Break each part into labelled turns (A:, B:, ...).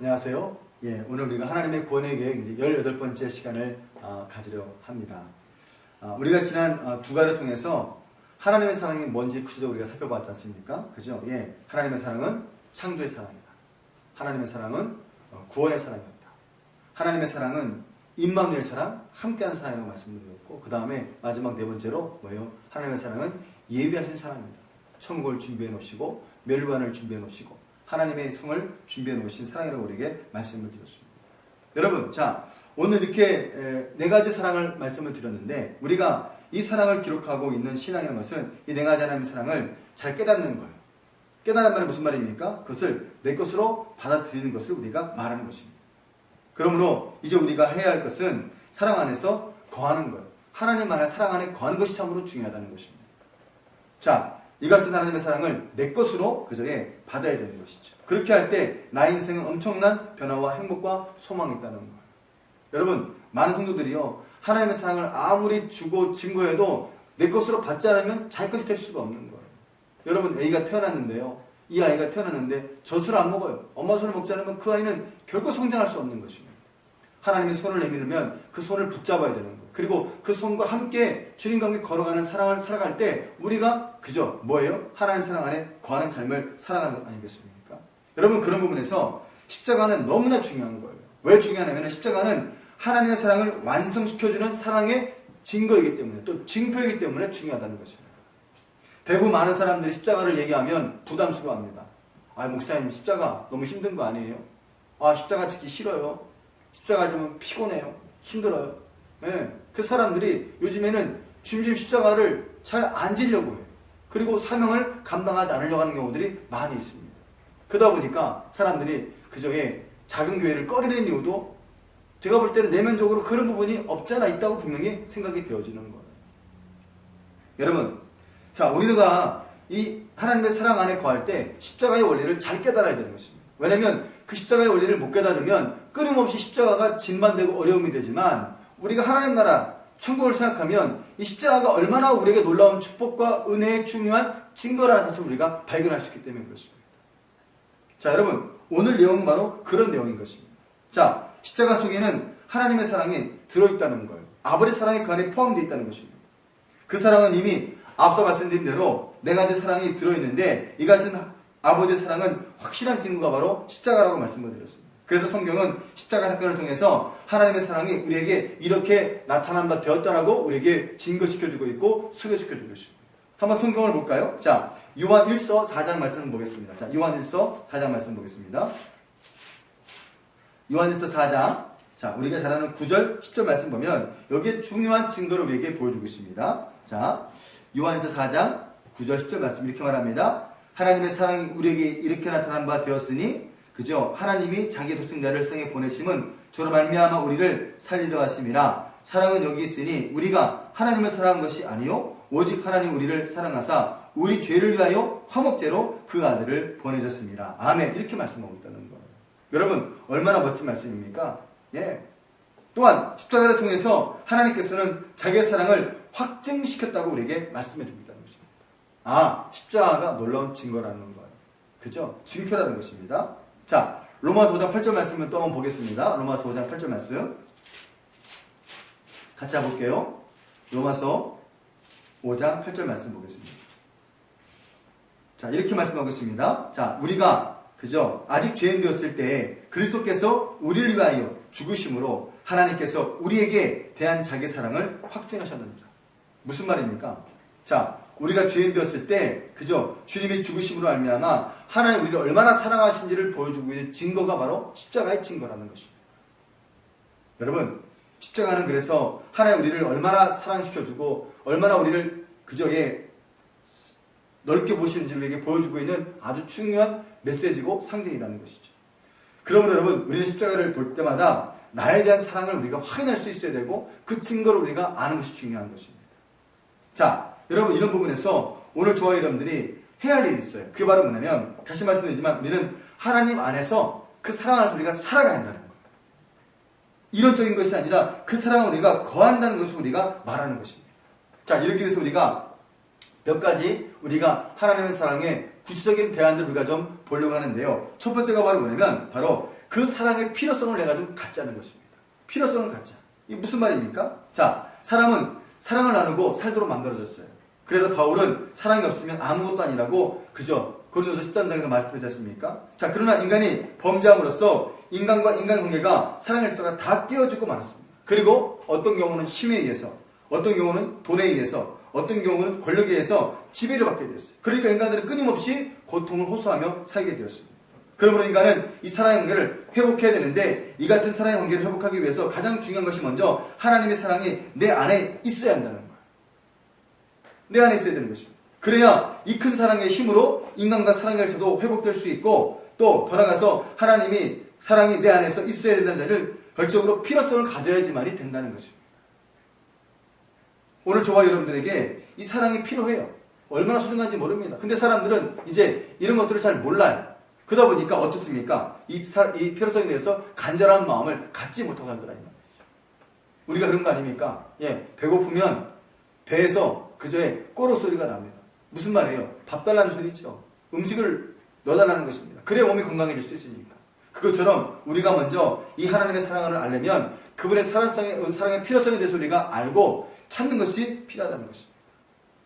A: 안녕하세요. 오늘 우리가 하나님의 구원의 계획 이제 18번째 시간을 가지려 합니다. 우리가 지난 두 가지를 통해서 하나님의 사랑이 뭔지 구체적으로 우리가 살펴봤지 않습니까? 그죠? 하나님의 사랑은 창조의 사랑이다. 하나님의 사랑은 구원의 사랑이었다. 하나님의 사랑은 임마누엘 사랑, 함께하는 사랑이라고 말씀을 드렸고, 그 다음에 마지막 네 번째로 뭐예요? 하나님의 사랑은 예비하신 사랑입니다. 천국을 준비해 놓으시고 멸관을 준비해 놓으시고 하나님의 성을 준비해 놓으신 사랑이라고 우리에게 말씀을 드렸습니다. 여러분, 자, 오늘 이렇게 네 가지 사랑을 말씀을 드렸는데, 우리가 이 사랑을 기록하고 있는 신앙이라는 것은 이 네 가지 하나님의 사랑을 잘 깨닫는 거예요. 깨닫는 말은 무슨 말입니까? 그것을 내 것으로 받아들이는 것을 우리가 말하는 것입니다. 그러므로 이제 우리가 해야 할 것은 사랑 안에서 거하는 거예요. 하나님 안에 사랑 안에 거하는 것이 참으로 중요하다는 것입니다. 자, 이 같은 하나님의 사랑을 내 것으로 그저에 받아야 되는 것이죠. 그렇게 할 때 나의 인생은 엄청난 변화와 행복과 소망이 있다는 거예요. 여러분, 많은 성도들이요, 하나님의 사랑을 아무리 주고 증거해도 내 것으로 받지 않으면 자기 것이 될 수가 없는 거예요. 여러분, A가 태어났는데요, 이 아이가 태어났는데 젖을 안 먹어요. 엄마 손을 먹지 않으면 그 아이는 결코 성장할 수 없는 것입니다. 하나님의 손을 내밀면 그 손을 붙잡아야 되는 거예요. 그리고 그 손과 함께 주님과 함께 걸어가는 사랑을 살아갈 때 우리가 그저 뭐예요? 하나님 사랑 안에 거하는 삶을 살아가는 것 아니겠습니까? 여러분, 그런 부분에서 십자가는 너무나 중요한 거예요. 왜 중요하냐면 십자가는 하나님의 사랑을 완성시켜주는 사랑의 증거이기 때문에, 또 징표이기 때문에 중요하다는 것입니다. 대부분 많은 사람들이 십자가를 얘기하면 부담스러워합니다. 목사님, 십자가 너무 힘든 거 아니에요? 십자가 지기 싫어요. 십자가 지면 피곤해요. 힘들어요. 그 사람들이 요즘에는 주님 십자가를 잘 안 지려고 해요. 그리고 사명을 감당하지 않으려고 하는 경우들이 많이 있습니다. 그러다 보니까 사람들이 그저에 작은 교회를 꺼리는 이유도 제가 볼 때는 내면적으로 그런 부분이 없지 않아 있다고 분명히 생각이 되어지는 거예요. 여러분, 자, 우리가 이 하나님의 사랑 안에 거할 때 십자가의 원리를 잘 깨달아야 되는 것입니다. 왜냐하면 그 십자가의 원리를 못 깨달으면 끊임없이 십자가가 진반되고 어려움이 되지만, 우리가 하나님 나라 천국을 생각하면 이 십자가가 얼마나 우리에게 놀라운 축복과 은혜의 중요한 증거라는 사실을 우리가 발견할 수 있기 때문에 그렇습니다. 자, 여러분, 오늘 내용은 바로 그런 내용인 것입니다. 자, 십자가 속에는 하나님의 사랑이 들어있다는 거예요. 아버지 사랑이 그 안에 포함되어 있다는 것입니다. 그 사랑은 이미 앞서 말씀드린 대로 네 가지 사랑이 들어있는데, 이 같은 아버지의 사랑은 확실한 증거가 바로 십자가라고 말씀을 드렸습니다. 그래서 성경은 십자가 사건을 통해서 하나님의 사랑이 우리에게 이렇게 나타난 바 되었다라고 우리에게 증거시켜주고 있고 소개시켜주고 있습니다. 한번 성경을 볼까요? 자, 요한 1서 4장 말씀을 보겠습니다. 자, 요한 1서 4장 말씀 보겠습니다. 요한 1서 4장. 자, 우리가 잘 아는 9절, 10절 말씀 보면 여기에 중요한 증거를 우리에게 보여주고 있습니다. 자, 요한 1서 4장 9절, 10절 말씀 이렇게 말합니다. 하나님의 사랑이 우리에게 이렇게 나타난 바 되었으니 그죠? 하나님이 자기 독생자를 세상에 보내심은 저로 말미암아 우리를 살리려 하심이라. 사랑은 여기 있으니 우리가 하나님을 사랑한 것이 아니요 오직 하나님 우리를 사랑하사 우리 죄를 위하여 화목제로 그 아들을 보내셨습니다. 아멘. 이렇게 말씀하고 있다는 거예요. 여러분, 얼마나 멋진 말씀입니까? 또한 십자가를 통해서 하나님께서는 자기의 사랑을 확증시켰다고 우리에게 말씀해 주고 있다는 것입니다. 십자가가 놀라운 증거라는 거예요. 그죠? 증표라는 것입니다. 자, 로마서 5장 8절 말씀을 또 한번 보겠습니다. 로마서 5장 8절 말씀 같이 해볼게요. 로마서 5장 8절 말씀 보겠습니다. 자, 이렇게 말씀하고 있습니다. 자, 우리가 그죠? 아직 죄인 되었을 때 그리스도께서 우리를 위하여 죽으심으로 하나님께서 우리에게 대한 자기 사랑을 확증하셨느니라. 무슨 말입니까? 자, 우리가 죄인 되었을 때 그죠? 주님의 죽으심으로 말미암아 하나님 우리를 얼마나 사랑하신지를 보여주고 있는 증거가 바로 십자가의 증거라는 것입니다. 여러분, 십자가는 그래서 하나님 우리를 얼마나 사랑시켜주고 얼마나 우리를 그저에 넓게 보시는지 우리에게 보여주고 있는 아주 중요한 메시지고 상징이라는 것이죠. 그러므로 여러분, 우리는 십자가를 볼 때마다 나에 대한 사랑을 우리가 확인할 수 있어야 되고 그 증거를 우리가 아는 것이 중요한 것입니다. 자, 여러분, 이런 부분에서 오늘 저와 여러분들이 해야 할 일이 있어요. 그게 바로 뭐냐면, 다시 말씀드리지만 우리는 하나님 안에서 그 사랑 안에서 우리가 살아가야 한다는 거예요. 이론적인 것이 아니라 그 사랑을 우리가 거한다는 것을 우리가 말하는 것입니다. 자, 이렇게 해서 우리가 몇 가지 우리가 하나님의 사랑에 구체적인 대안들을 우리가 좀 보려고 하는데요. 첫 번째가 바로 뭐냐면 바로 그 사랑의 필요성을 내가 좀 갖자는 것입니다. 필요성을 갖자. 이게 무슨 말입니까? 자, 사람은 사랑을 나누고 살도록 만들어졌어요. 그래서 바울은 사랑이 없으면 아무것도 아니라고 그저 고린도서 13장에서 말씀하지 않습니까? 자, 그러나 인간이 범죄함으로써 인간과 인간관계가 사랑의 질서가 다 깨어지고 말았습니다. 그리고 어떤 경우는 힘에 의해서, 어떤 경우는 돈에 의해서, 어떤 경우는 권력에 의해서 지배를 받게 되었어요. 그러니까 인간들은 끊임없이 고통을 호소하며 살게 되었습니다. 그러므로 인간은 이 사랑의 관계를 회복해야 되는데 이 같은 사랑의 관계를 회복하기 위해서 가장 중요한 것이 먼저 하나님의 사랑이 내 안에 있어야 한다는 거예요. 내 안에 있어야 되는 것입니다. 그래야 이 큰 사랑의 힘으로 인간과 사랑의 질서도 회복될 수 있고 또 더 나아가서 하나님이 사랑이 내 안에서 있어야 된다는 자를 결정적으로 필요성을 가져야지만이 된다는 것입니다. 오늘 저와 여러분들에게 이 사랑이 필요해요. 얼마나 소중한지 모릅니다. 근데 사람들은 이제 이런 것들을 잘 몰라요. 그러다 보니까 어떻습니까? 이 필요성에 대해서 간절한 마음을 갖지 못하고 살더라. 우리가 그런 거 아닙니까? 예, 배고프면 배에서 그저의 꼬르 소리가 납니다. 무슨 말이에요? 밥 달라는 소리죠. 음식을 넣어달라는 것입니다. 그래야 몸이 건강해질 수 있으니까. 그것처럼 우리가 먼저 이 하나님의 사랑을 알려면 그분의 사랑의 필요성에 대해서 우리가 알고 찾는 것이 필요하다는 것입니다.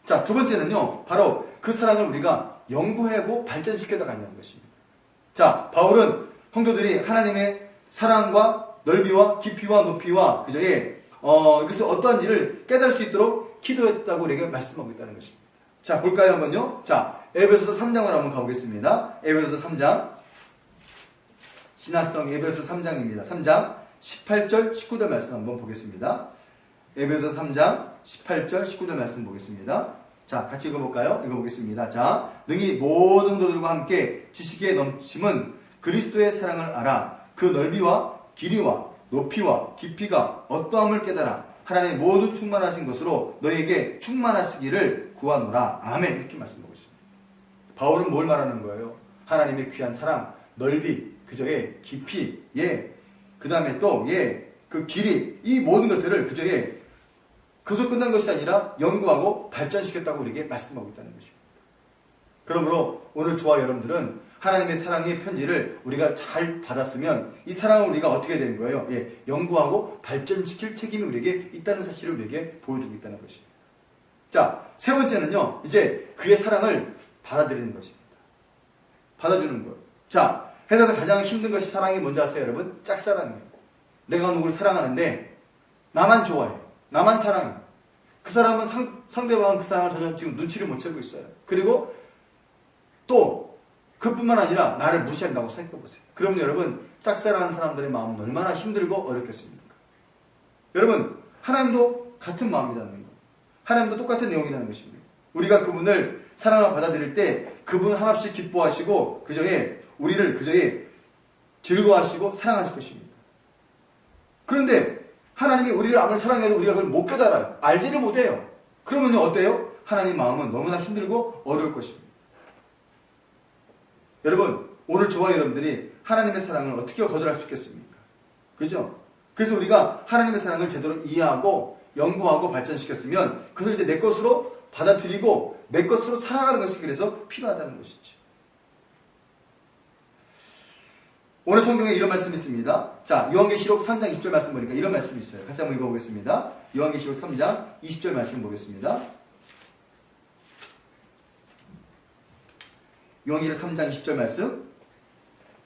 A: 자, 두 번째는요. 바로 그 사랑을 우리가 연구하고 발전시켜 나가는 것입니다. 자, 바울은 성도들이 하나님의 사랑과 넓이와 깊이와 높이와 그저의 이것이 어떠한지를 깨달을 수 있도록 기도했다고 우리에게 말씀하고 있다는 것입니다. 자, 볼까요 한번요? 자, 에베소서 3장을 한번 가보겠습니다. 에베소서 3장 신학성 에베소서 3장입니다. 3장 18절 19절 말씀 한번 보겠습니다. 에베소서 3장 18절 19절 말씀 보겠습니다. 자, 같이 읽어볼까요? 읽어보겠습니다. 자, 능히 모든 성도들과 함께 지식에 넘침은 그리스도의 사랑을 알아 그 넓이와 길이와 높이와 깊이가 어떠함을 깨달아 하나님의 모든 충만하신 것으로 너에게 충만하시기를 구하노라. 아멘. 이렇게 말씀하고 있습니다. 바울은 뭘 말하는 거예요? 하나님의 귀한 사랑, 넓이, 그저의 깊이, 예, 그 다음에 또, 예, 그 길이, 이 모든 것들을 그저의 그것으로 끝난 것이 아니라 연구하고 발전시켰다고 우리에게 말씀하고 있다는 것입니다. 그러므로 오늘 저와 여러분들은 하나님의 사랑의 편지를 우리가 잘 받았으면 이 사랑을 우리가 어떻게 되는 거예요? 예, 연구하고 발전시킬 책임이 우리에게 있다는 사실을 우리에게 보여주고 있다는 것입니다. 자, 세 번째는요. 이제 그의 사랑을 받아들이는 것입니다. 받아주는 것. 자, 세상에서 가장 힘든 것이 사랑이 뭔지 아세요, 여러분? 짝사랑이에요. 내가 누구를 사랑하는데 나만 좋아해요. 나만 사랑해요. 그 사람은 상대방은 그 사랑을 전혀 지금 눈치를 못 채고 있어요. 그리고 또 그뿐만 아니라 나를 무시한다고 생각해보세요. 그러면 여러분 짝사랑하는 사람들의 마음은 얼마나 힘들고 어렵겠습니까? 여러분 하나님도 같은 마음이라는 거. 하나님도 똑같은 내용이라는 것입니다. 우리가 그분을 사랑을 받아들일 때 그분 하나씩 기뻐하시고 우리를 그저의 즐거워하시고 사랑하실 것입니다. 그런데 하나님이 우리를 아무리 사랑해도 우리가 그걸 못 깨달아요. 알지를 못해요. 그러면 어때요? 하나님 마음은 너무나 힘들고 어려울 것입니다. 여러분 오늘 저와 여러분들이 하나님의 사랑을 어떻게 거절할 수 있겠습니까? 그죠? 그래서 우리가 하나님의 사랑을 제대로 이해하고 연구하고 발전시켰으면 그것을 이제 내 것으로 받아들이고 내 것으로 살아가는 것이 그래서 필요하다는 것이죠. 오늘 성경에 이런 말씀이 있습니다. 자, 요한계시록 3장 20절 말씀 보니까 이런 말씀이 있어요. 같이 한번 읽어보겠습니다. 요한계시록 3장 20절 말씀 보겠습니다. 요한계시록 3장 20절 말씀.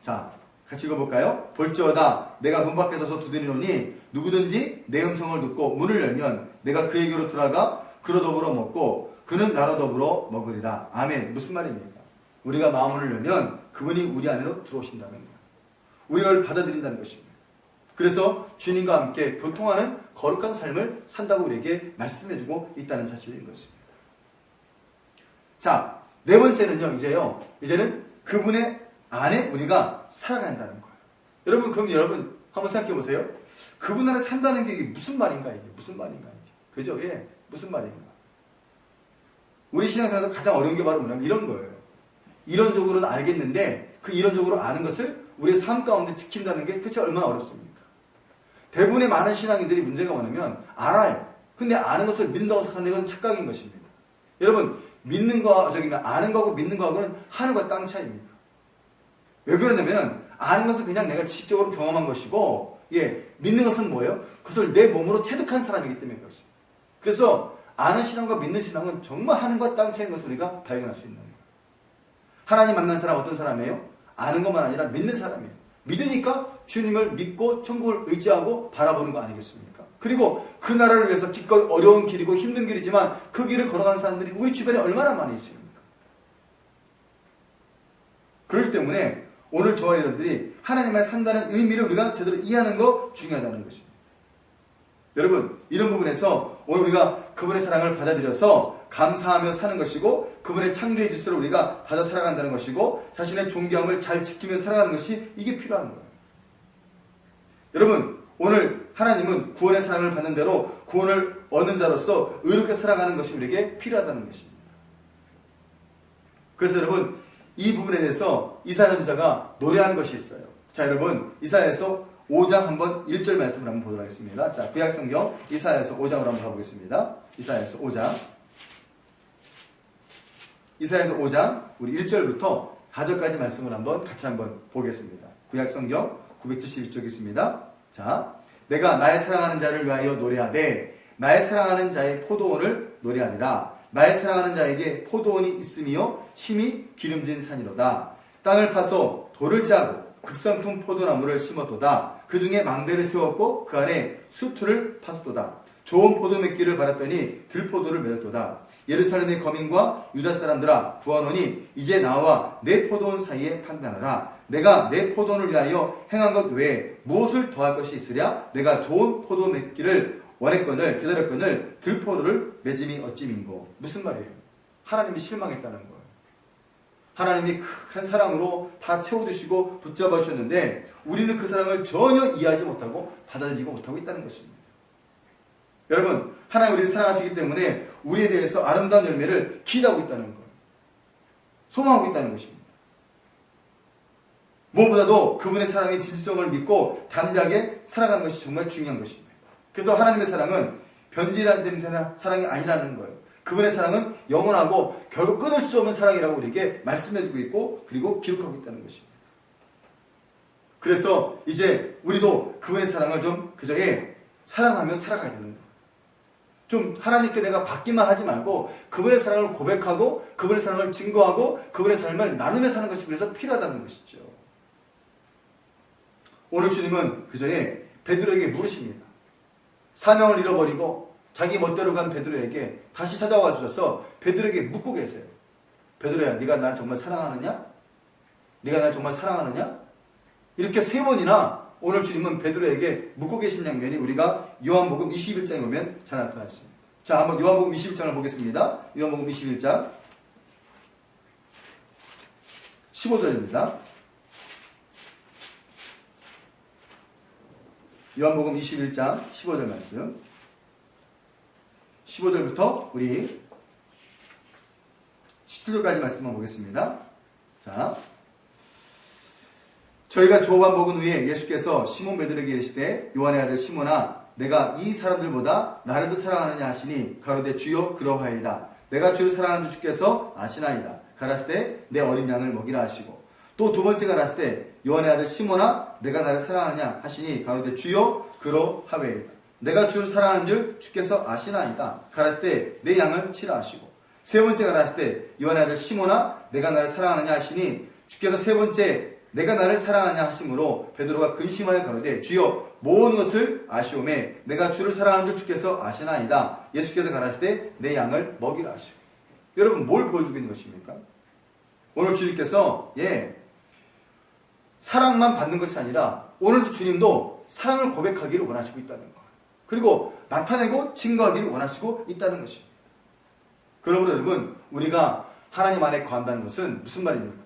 A: 자, 같이 읽어볼까요? 볼지어다 내가 문 밖에 서서 두드리노니 누구든지 내 음성을 듣고 문을 열면 내가 그에게로 들어가 그로 더불어 먹고 그는 나로 더불어 먹으리라. 아멘. 무슨 말입니까? 우리가 마음을 열면 그분이 우리 안으로 들어오신다는 거예요. 우리가 그걸 받아들인다는 것입니다. 그래서 주님과 함께 교통하는 거룩한 삶을 산다고 우리에게 말씀해주고 있다는 사실인 것입니다. 자, 네 번째는요. 이제는 그분의 안에 우리가 살아간다는 거예요. 여러분 그럼 여러분 한번 생각해 보세요. 그분 안에 산다는 게 이게 무슨 말인가 이게 무슨 말인가 이게 그죠? 예, 무슨 말인가? 우리 신앙생활에서 가장 어려운 게 바로 뭐냐면 이런 거예요. 이론적으로는 알겠는데 그 이론적으로 아는 것을 우리의 삶 가운데 지킨다는 게 그치 얼마나 어렵습니까? 대부분의 많은 신앙인들이 문제가 뭐냐면 알아요. 근데 아는 것을 믿는다고 생각하는 건 착각인 것입니다. 여러분 믿는 거, 아는 거하고 믿는 거하고는 하늘과 땅 차이입니다. 왜 그러냐면은, 아는 것은 그냥 내가 지적으로 경험한 것이고, 믿는 것은 뭐예요? 그것을 내 몸으로 체득한 사람이기 때문에 그렇습니다. 그래서 아는 신앙과 믿는 신앙은 정말 하늘과 땅 차이인 것을 우리가 발견할 수 있는 거예요. 하나님 만난 사람 어떤 사람이에요? 아는 것만 아니라 믿는 사람이에요. 믿으니까 주님을 믿고 천국을 의지하고 바라보는 거 아니겠습니까? 그리고 그 나라를 위해서 기꺼이 어려운 길이고 힘든 길이지만 그 길을 걸어가는 사람들이 우리 주변에 얼마나 많이 있습니까? 그렇기 때문에 오늘 저와 여러분들이 하나님을 산다는 의미를 우리가 제대로 이해하는 거 중요하다는 것입니다. 여러분, 이런 부분에서 오늘 우리가 그분의 사랑을 받아들여서 감사하며 사는 것이고 그분의 창조의 질서를 우리가 받아 살아간다는 것이고 자신의 존귀함을 잘 지키며 살아가는 것이 이게 필요한 거예요. 여러분, 오늘 하나님은 구원의 사랑을 받는 대로 구원을 얻는 자로서 의롭게 살아가는 것이 우리에게 필요하다는 것입니다. 그래서 여러분, 이 부분에 대해서 이사야 선지자가 노래하는 것이 있어요. 자, 여러분, 이사야에서 5장 한번 1절 말씀을 한번 보도록 하겠습니다. 자, 구약 성경 이사야에서 5장으로 한번 가보겠습니다. 이사야에서 5장. 이사야에서 5장 우리 1절부터 4절까지 말씀을 한번 같이 한번 보겠습니다. 구약 성경 971쪽 있습니다. 자, 내가 나의 사랑하는 자를 위하여 노래하되 나의 사랑하는 자의 포도원을 노래하리라. 나의 사랑하는 자에게 포도원이 있으며 심히 기름진 산이로다. 땅을 파서 돌을 짜고 극상품 포도나무를 심었도다. 그 중에 망대를 세웠고 그 안에 수틀을 파었도다. 좋은 포도 맺기를 바랐더니 들포도를 맺었도다. 예루살렘의 거민과 유다 사람들아 구하노니 이제 나와 내 포도원 사이에 판단하라. 내가 내 포도원을 위하여 행한 것 외에 무엇을 더할 것이 있으랴? 내가 좋은 포도 맺기를 원했거늘 기다렸거늘 들포도를 맺음이 어찌민고. 무슨 말이에요? 하나님이 실망했다는 거예요. 하나님이 큰 사랑으로 다 채워주시고 붙잡아 주셨는데 우리는 그 사랑을 전혀 이해하지 못하고 받아들이지 못하고 있다는 것입니다. 여러분, 하나님 우리를 사랑하시기 때문에 우리에 대해서 아름다운 열매를 기대하고 있다는 거예요. 소망하고 있다는 것입니다. 무엇보다도 그분의 사랑의 진실성을 믿고 담대하게 살아가는 것이 정말 중요한 것입니다. 그래서 하나님의 사랑은 변질된 사랑이 아니라는 거예요. 그분의 사랑은 영원하고 결국 끊을 수 없는 사랑이라고 우리에게 말씀해주고 있고 그리고 기록하고 있다는 것입니다. 그래서 이제 우리도 그분의 사랑을 좀 그저에 사랑하며 살아가야 되는 거예요. 좀 하나님께 내가 받기만 하지 말고 그분의 사랑을 고백하고 그분의 사랑을 증거하고 그분의 삶을 나누며 사는 것이 그래서 필요하다는 것이죠. 오늘 주님은 그저에 베드로에게 물으십니다. 사명을 잃어버리고 자기 멋대로 간 베드로에게 다시 찾아와 주셔서 베드로에게 묻고 계세요. 베드로야, 네가 나를 정말 사랑하느냐? 네가 나를 정말 사랑하느냐? 이렇게 3번이나 오늘 주님은 베드로에게 묻고 계신 장면이 우리가 요한복음 21장에 보면 잘 나타나 있습니다. 자, 한번 요한복음 21장을 보겠습니다. 요한복음 21장 15절입니다. 요한복음 21장 15절 말씀. 15절부터 우리 17절까지 말씀만 보겠습니다. 자, 저희가 조반 먹은 후에 예수께서 시몬 베드로에게 이르시되 요한의 아들 시몬아 내가 이 사람들보다 나를 더 사랑하느냐 하시니 가로되 주여 그러하이다. 내가 주를 사랑하는 줄 주께서 아시나이다. 가라스 때 내 어린 양을 먹이라 하시고 또 두 번째 가라스 때 요한의 아들 시몬아 내가 나를 사랑하느냐 하시니 가로되 주여 그러하이다. 내가 주를 사랑하는 줄 주께서 아시나이다. 가라스 때 내 양을 치라 하시고 세 번째 가라스 때 요한의 아들 시몬아 내가 나를 사랑하느냐 하시니 주께서 세 번째 내가 나를 사랑하냐 하심으로 베드로가 근심하여 가로되 주여 모든 것을 아시오매 내가 주를 사랑하는 줄 주께서 아시나이다. 예수께서 가라스 때 내 양을 먹이라 하시고. 여러분, 뭘 보여주고 있는 것입니까? 오늘 주님께서 사랑만 받는 것이 아니라 오늘도 주님도 사랑을 고백하기를 원하시고 있다는 것, 그리고 나타내고 증거하기를 원하시고 있다는 것입니다. 그러므로 여러분, 우리가 하나님 안에 거한다는 것은 무슨 말입니까?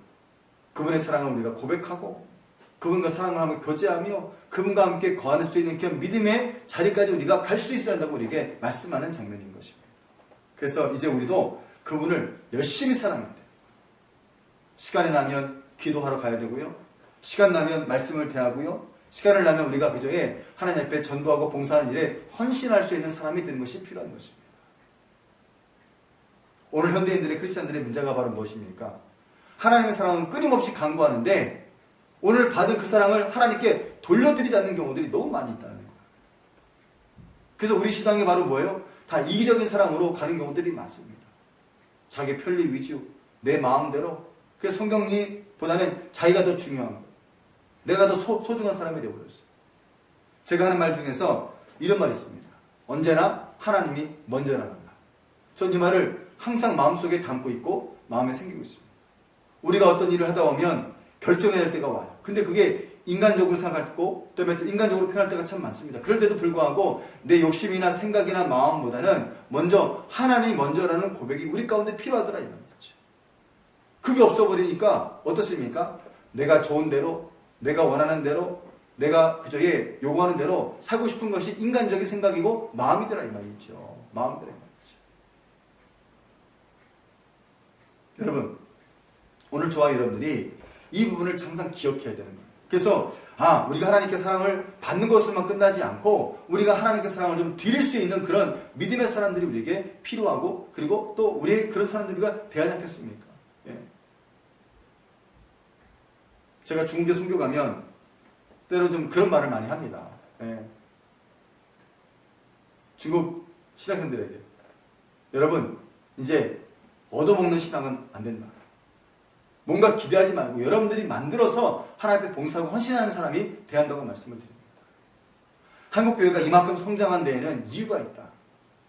A: 그분의 사랑을 우리가 고백하고 그분과 사랑을 하며 교제하며 그분과 함께 거할 수 있는 그런 믿음의 자리까지 우리가 갈 수 있어야 한다고 우리에게 말씀하는 장면인 것입니다. 그래서 이제 우리도 그분을 열심히 사랑해야 돼요. 시간이 나면 기도하러 가야 되고요. 시간 나면 말씀을 대하고요. 시간을 나면 우리가 그저에 하나님 앞에 전도하고 봉사하는 일에 헌신할 수 있는 사람이 되는 것이 필요한 것입니다. 오늘 현대인들의 크리스찬들의 문제가 바로 무엇입니까? 하나님의 사랑은 끊임없이 강구하는데 오늘 받은 그 사랑을 하나님께 돌려드리지 않는 경우들이 너무 많이 있다는 거예요. 그래서 우리 시당이 바로 뭐예요? 다 이기적인 사랑으로 가는 경우들이 많습니다. 자기 편리 위주, 내 마음대로. 그래서 성경보다는 자기가 더 중요한 거예요. 내가 더 소중한 사람이 되어버렸어요. 제가 하는 말 중에서 이런 말이 있습니다. 언제나 하나님이 먼저라는 말. 전 이 말을 항상 마음속에 담고 있고 마음에 생기고 있습니다. 우리가 어떤 일을 하다 보면 결정해야 할 때가 와요. 근데 그게 인간적으로 생각하고 또 인간적으로 표현할 때가 참 많습니다. 그럴 때도 불구하고 내 욕심이나 생각이나 마음보다는 먼저 하나님이 먼저라는 고백이 우리 가운데 필요하더라 이 말이죠. 그게 없어버리니까 어떻습니까? 내가 좋은 대로, 내가 원하는 대로, 내가 그저 요구하는 대로 살고 싶은 것이 인간적인 생각이고 마음이더라 이 말이죠. 마음이더라 이 말이죠. 여러분, 오늘 저와 여러분들이 이 부분을 항상 기억해야 되는 거예요. 그래서 우리가 하나님께 사랑을 받는 것으로만 끝나지 않고 우리가 하나님께 사랑을 좀 드릴 수 있는 그런 믿음의 사람들이 우리에게 필요하고 그리고 또 우리의 그런 사람들과 대하지 않겠습니까? 예. 제가 중국에 선교 가면 때로 좀 그런 말을 많이 합니다. 예. 중국 신학생들에게 여러분 이제 얻어먹는 신앙은 안 된다. 뭔가 기대하지 말고 여러분들이 만들어서 하나님 앞에 봉사하고 헌신하는 사람이 돼야 한다고 말씀을 드립니다. 한국교회가 이만큼 성장한 데에는 이유가 있다.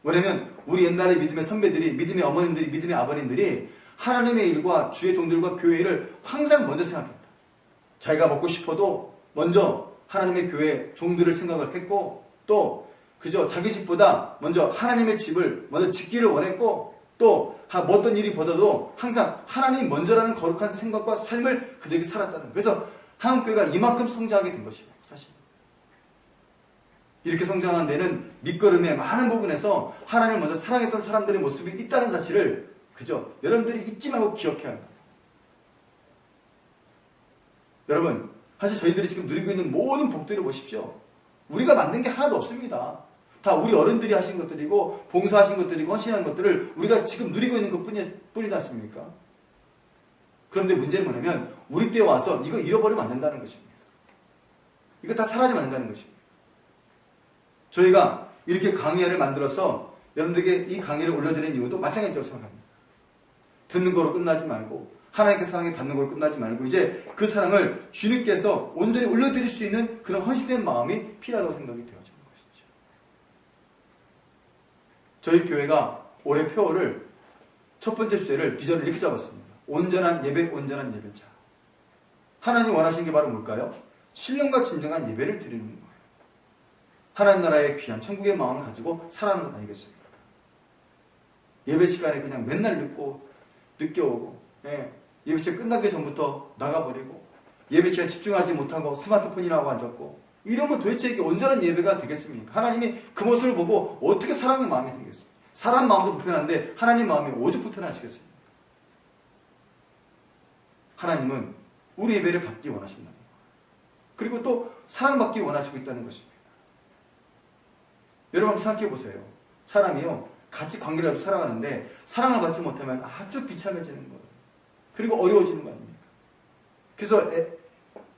A: 왜냐면 우리 옛날의 믿음의 선배들이, 믿음의 어머님들이, 믿음의 아버님들이 하나님의 일과 주의 종들과 교회를 항상 먼저 생각했다. 자기가 먹고 싶어도 먼저 하나님의 교회 종들을 생각을 했고 또 그저 자기 집보다 먼저 하나님의 집을 먼저 짓기를 원했고 또 어떤 일이 벌어도 항상 하나님 먼저라는 거룩한 생각과 삶을 그들에게 살았다는 거예요. 그래서 한국교회가 이만큼 성장하게 된 것이에요. 사실 이렇게 성장한 데는 밑거름의 많은 부분에서 하나님을 먼저 사랑했던 사람들의 모습이 있다는 사실을 그저 여러분들이 잊지 말고 기억해야 한다. 여러분 사실 저희들이 지금 누리고 있는 모든 복들을 보십시오. 우리가 만든 게 하나도 없습니다. 다 우리 어른들이 하신 것들이고 봉사하신 것들이고 헌신한 것들을 우리가 지금 누리고 있는 것뿐이지 않습니까? 그런데 문제는 뭐냐면 우리 때에 와서 이거 잃어버리면 안 된다는 것입니다. 이거 다 사라지면 안 된다는 것입니다. 저희가 이렇게 강의를 만들어서 여러분들에게 이 강의를 올려드리는 이유도 마찬가지라고 생각합니다. 듣는 거로 끝나지 말고 하나님께 사랑에 받는 거로 끝나지 말고 이제 그 사랑을 주님께서 온전히 올려드릴 수 있는 그런 헌신된 마음이 필요하다고 생각이 되어집니다. 저희 교회가 올해 표어를 첫 번째 주제를 비전을 이렇게 잡았습니다. 온전한 예배, 온전한 예배자. 하나님 원하시는 게 바로 뭘까요? 신령과 진정한 예배를 드리는 거예요. 하나님 나라의 귀한 천국의 마음을 가지고 살아가는 것 아니겠습니까? 예배 시간에 그냥 맨날 늦게 오고 예배 시간 끝나기 전부터 나가버리고 예배 시간 집중하지 못하고 스마트폰이나 하고 앉았고 이러면 도대체 이게 온전한 예배가 되겠습니까? 하나님이 그 모습을 보고 어떻게 사랑의 마음이 생겼습니까? 사람 마음도 불편한데 하나님 마음이 오죽 불편하시겠습니까? 하나님은 우리 예배를 받기 원하신다는 거예요. 그리고 또 사랑받기 원하시고 있다는 것입니다. 여러분 한번 생각해 보세요. 사람이요 같이 관계를 가지고 살아가는데 사랑을 받지 못하면 아주 비참해지는 거예요. 그리고 어려워지는 거 아닙니까? 그래서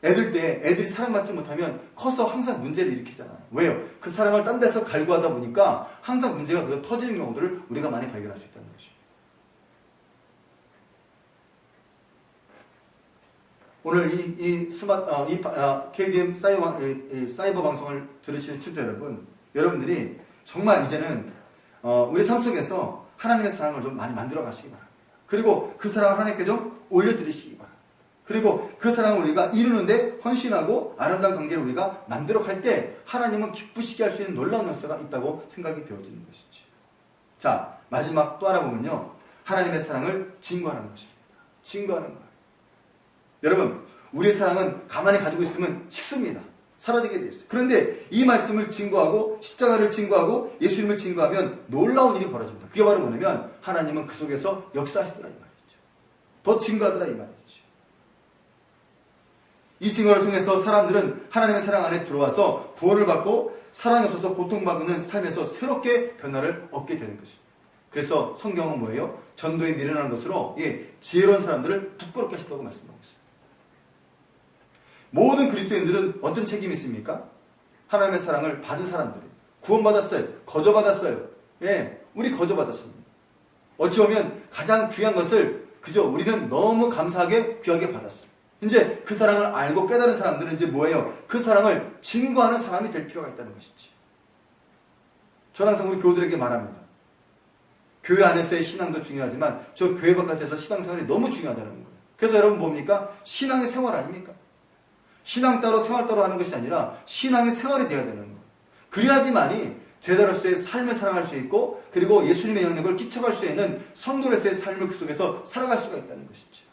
A: 애들이 사랑받지 못하면 커서 항상 문제를 일으키잖아요. 왜요? 그 사랑을 딴 데서 갈구하다 보니까 항상 문제가 터지는 경우들을 우리가 많이 발견할 수 있다는 것이죠. 오늘 KDM 사이버 방송을 들으시는 친구들 여러분, 여러분들이 정말 이제는 우리 삶 속에서 하나님의 사랑을 좀 많이 만들어 가시기 바랍니다. 그리고 그 사랑을 하나님께 좀 올려드리시기 바랍니다. 그리고 그 사랑을 우리가 이루는데 헌신하고 아름다운 관계를 우리가 만들어 갈 때 하나님은 기쁘시게 할 수 있는 놀라운 역사가 있다고 생각이 되어지는 것이죠. 자, 마지막 또 하나 보면요. 하나님의 사랑을 증거하는 것입니다. 증거하는 거예요. 여러분, 우리의 사랑은 가만히 가지고 있으면 식습니다. 사라지게 되어 있어요. 그런데 이 말씀을 증거하고 십자가를 증거하고 예수님을 증거하면 놀라운 일이 벌어집니다. 그게 바로 뭐냐면 하나님은 그 속에서 역사하시더라 이 말이죠. 더 증거하더라 이 말이죠. 이 증거를 통해서 사람들은 하나님의 사랑 안에 들어와서 구원을 받고 사랑이 없어서 고통받는 삶에서 새롭게 변화를 얻게 되는 것입니다. 그래서 성경은 뭐예요? 전도에 미련한 것으로 지혜로운 사람들을 부끄럽게 하시다고 말씀하고 있어요. 모든 그리스도인들은 어떤 책임이 있습니까? 하나님의 사랑을 받은 사람들이 구원받았어요. 거저받았어요. 우리 거저받았습니다. 어찌 보면 가장 귀한 것을 그저 우리는 너무 감사하게 귀하게 받았어요. 이제 그 사랑을 알고 깨달은 사람들은 이제 뭐예요? 그 사랑을 증거하는 사람이 될 필요가 있다는 것이지. 저는 항상 우리 교우들에게 말합니다. 교회 안에서의 신앙도 중요하지만 저 교회 바깥에서 신앙생활이 너무 중요하다는 거예요. 그래서 여러분 뭡니까? 신앙의 생활 아닙니까? 신앙 따로 생활 따로 하는 것이 아니라 신앙의 생활이 되어야 되는 거예요. 그래야지만이 제자로서의 삶을 살아갈 수 있고 그리고 예수님의 영역을 끼쳐갈 수 있는 성도로서의 삶을 그 속에서 살아갈 수가 있다는 것이죠.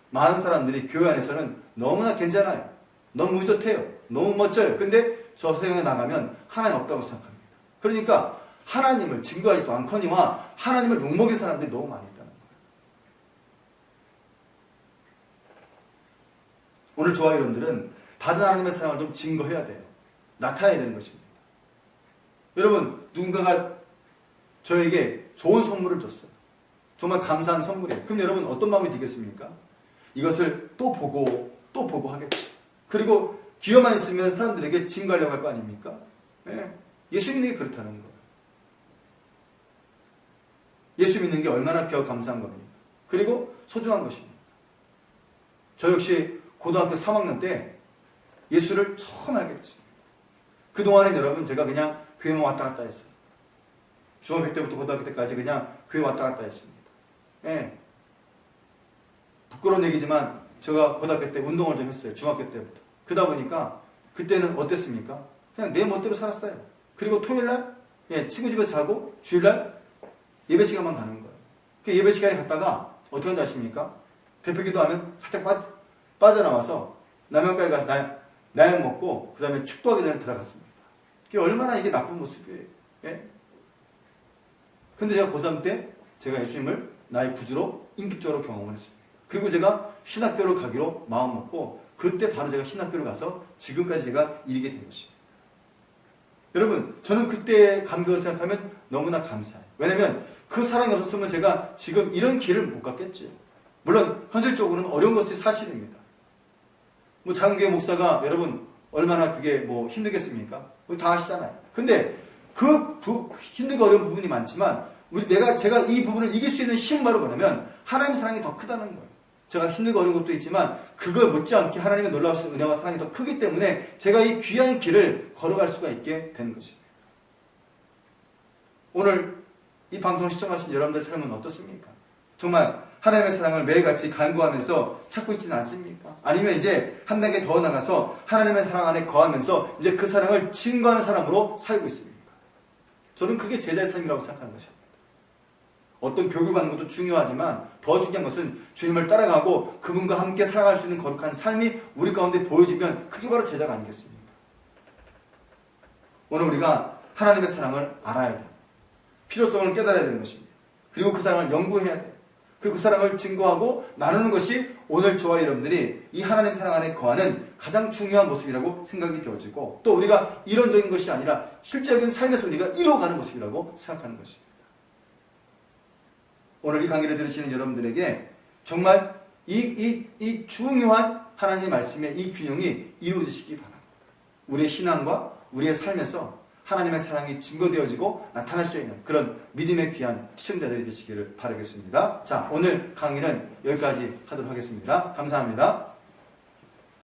A: 많은 사람들이 교회 안에서는 너무나 괜찮아요. 너무 의젓해요. 너무 멋져요. 근데 저 세상에 나가면 하나님 없다고 생각합니다. 그러니까 하나님을 증거하지도 않거니와 하나님을 욕먹인 사람들이 너무 많이 있다는 거예요. 오늘 저와 여러분들은 받은 하나님의 사랑을 좀 증거해야 돼요. 나타내야 되는 것입니다. 여러분, 누군가가 저에게 좋은 선물을 줬어요. 정말 감사한 선물이에요. 그럼 여러분 어떤 마음이 들겠습니까? 이것을 또 보고 하겠죠. 그리고 기회만 있으면 사람들에게 증거하려고 할 거 아닙니까? 예수 믿는 게 그렇다는 거예요. 예수 믿는 게 얼마나 귀하고 감사한 겁니까? 그리고 소중한 것입니다. 저 역시 고등학교 3학년 때 예수를 처음 알게 됐습니다. 그동안엔 여러분 제가 그냥 교회만 왔다 갔다 했어요. 중학교 때부터 고등학교 때까지 그냥 교회 왔다 갔다 했습니다. 부끄러운 얘기지만 제가 고등학교 때 운동을 좀 했어요. 중학교 때부터. 그러다 보니까 그때는 어땠습니까? 그냥 내 멋대로 살았어요. 그리고 토요일날 친구 집에 자고 주일날 예배 시간만 가는 거예요. 그 예배 시간에 갔다가 어떻게 한다 아십니까? 대표기도 하면 살짝 빠져나와서 라면가게 가서 나약 먹고 그 다음에 축도하기 전에 들어갔습니다. 그게 얼마나 이게 나쁜 모습이에요. 근데 제가 고3 때 제가 예수님을 나의 구주로 인격적으로 경험을 했습니다. 그리고 제가 신학교를 가기로 마음먹고 그때 바로 제가 신학교를 가서 지금까지 제가 이르게 된 것입니다. 여러분, 저는 그때의 감격을 생각하면 너무나 감사해요. 왜냐면 그 사랑이 없었으면 제가 지금 이런 길을 못 갔겠죠. 물론 현실적으로는 어려운 것이 사실입니다. 장교회 목사가 여러분 얼마나 그게 힘들겠습니까? 다 아시잖아요. 근데 그 힘들고 어려운 부분이 많지만 제가 이 부분을 이길 수 있는 힘은 바로 뭐냐면 하나님의 사랑이 더 크다는 거예요. 제가 힘들고 어려운 것도 있지만 그걸 못지않게 하나님의 놀라우신 은혜와 사랑이 더 크기 때문에 제가 이 귀한 길을 걸어갈 수가 있게 된 것입니다. 오늘 이 방송을 시청하신 여러분들의 삶은 어떻습니까? 정말 하나님의 사랑을 매일같이 간구하면서 찾고 있지는 않습니까? 아니면 이제 한 단계 더 나가서 하나님의 사랑 안에 거하면서 이제 그 사랑을 증거하는 사람으로 살고 있습니까? 저는 그게 제자의 삶이라고 생각하는 것입니다. 어떤 교육을 받는 것도 중요하지만 더 중요한 것은 주님을 따라가고 그분과 함께 살아갈 수 있는 거룩한 삶이 우리 가운데 보여지면 그게 바로 제자가 아니겠습니까? 오늘 우리가 하나님의 사랑을 알아야 돼요. 필요성을 깨달아야 되는 것입니다. 그리고 그 사랑을 연구해야 돼요. 그리고 그 사랑을 증거하고 나누는 것이 오늘 저와 여러분들이 이 하나님 사랑 안에 거하는 가장 중요한 모습이라고 생각이 되어지고 또 우리가 이론적인 것이 아니라 실제적인 삶에서 우리가 이루어가는 모습이라고 생각하는 것입니다. 오늘 이 강의를 들으시는 여러분들에게 정말 이 중요한 하나님의 말씀의 이 균형이 이루어지시기 바랍니다. 우리의 신앙과 우리의 삶에서 하나님의 사랑이 증거되어지고 나타날 수 있는 그런 믿음의 귀한 시청자들이 되시기를 바라겠습니다. 자, 오늘 강의는 여기까지 하도록 하겠습니다. 감사합니다.